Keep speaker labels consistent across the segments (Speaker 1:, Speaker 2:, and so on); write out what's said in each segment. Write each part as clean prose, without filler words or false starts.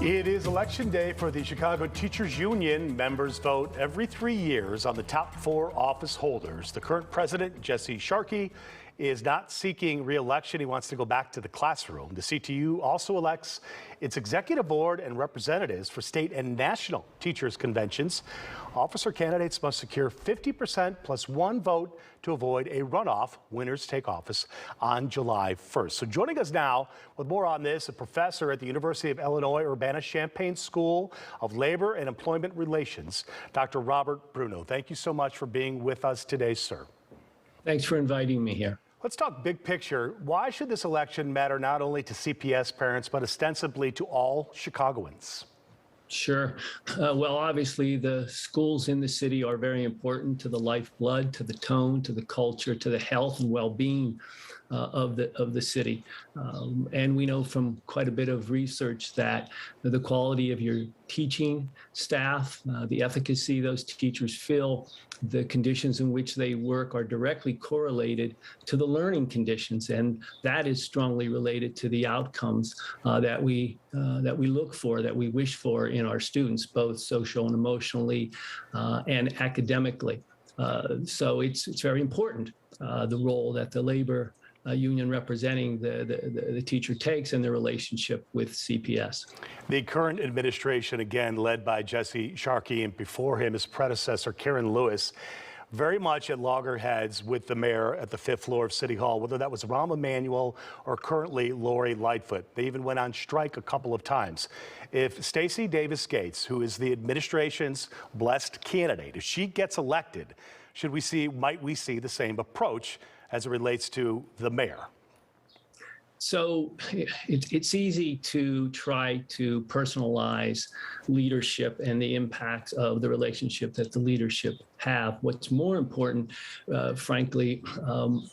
Speaker 1: It is election day for the Chicago Teachers Union. Members vote every 3 years on the top 4 office holders. The current president, Jesse Sharkey, is not seeking re-election. He wants to go back to the classroom. The CTU also elects its executive board and representatives for state and national teachers conventions. Officer candidates must secure 50% plus 1 vote to avoid a runoff. Winners take office on July 1st. So joining us now with more on this, a professor at the University of Illinois Urbana-Champaign School of Labor and Employment Relations, Dr. Robert Bruno. Thank you so much for being with us today, sir.
Speaker 2: Thanks for inviting me here.
Speaker 1: Let's talk big picture. Why should this election matter not only to CPS parents, but ostensibly to all Chicagoans?
Speaker 2: Sure. Well, obviously, the schools in the city are very important to the lifeblood, to the tone, to the culture, to the health and well-being of the city. And we know from quite a bit of research that the quality of your teaching staff, the efficacy those teachers feel, the conditions in which they work are directly correlated to the learning conditions, and that is strongly related to the outcomes that we look for, that we wish for in our students, both social and emotionally and academically. So it's very important, the role that the labor union representing the teacher takes in the relationship with CPS.
Speaker 1: The current administration, again, led by Jesse Sharkey, and before him, his predecessor, Karen Lewis, very much at loggerheads with the mayor at the 5th floor of City Hall, whether that was Rahm Emanuel or currently Lori Lightfoot. They even went on strike a couple of times. If Stacey Davis Gates, who is the administration's blessed candidate, if she gets elected, might we see the same approach as it relates to the mayor?
Speaker 2: So it's easy to try to personalize leadership and the impact of the relationship that the leadership have. What's more important, frankly,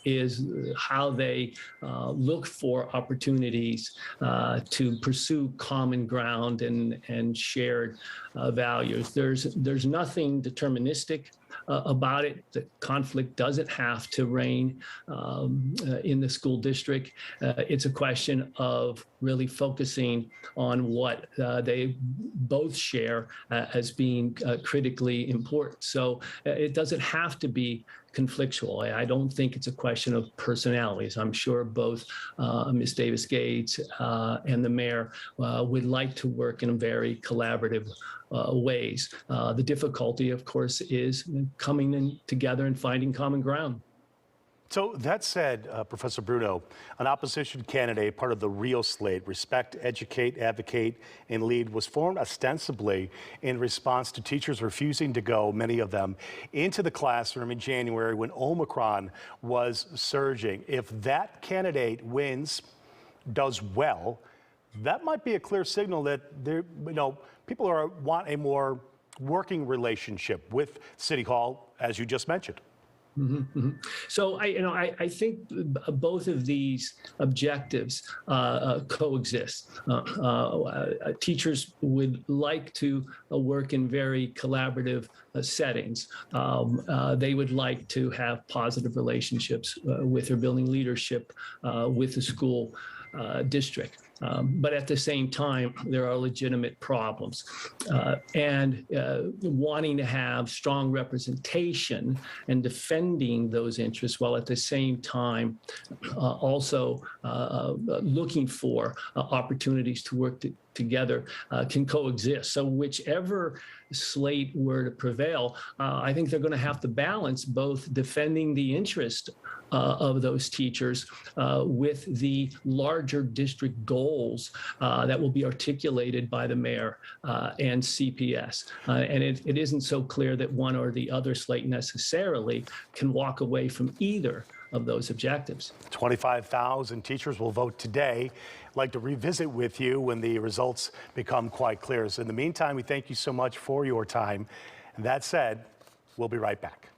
Speaker 2: is how they look for opportunities to pursue common ground and shared values. There's nothing deterministic about it. The conflict doesn't have to reign in the school district. It's a question of really focusing on what they both share as being critically important. So it doesn't have to be conflictual. I don't think it's a question of personalities. I'm sure both Ms. Davis Gates and the mayor would like to work in a very collaborative ways. The difficulty, of course, is coming in together and finding common ground.
Speaker 1: So that said, Professor Bruno, an opposition candidate, part of the real slate, Respect, Educate, Advocate, and Lead, was formed ostensibly in response to teachers refusing to go, many of them, into the classroom in January when Omicron was surging. If that candidate wins, does well, that might be a clear signal that people want a more working relationship with City Hall, as you just mentioned.
Speaker 2: Mm-hmm, mm-hmm. So I think both of these objectives coexist. Teachers would like to work in very collaborative settings. They would like to have positive relationships with their building leadership, with the school district. But at the same time, there are legitimate problems. And wanting to have strong representation and defending those interests while at the same time also looking for opportunities to work together can coexist. So whichever slate were to prevail, I think they're going to have to balance both defending the interest of those teachers with the larger district goals that will be articulated by the mayor and CPS. And it isn't so clear that one or the other slate necessarily can walk away from either of those objectives. 25,000
Speaker 1: teachers will vote today. I'd like to revisit with you when the results become quite clear. So in the meantime, we thank you so much for your time. And that said, we'll be right back.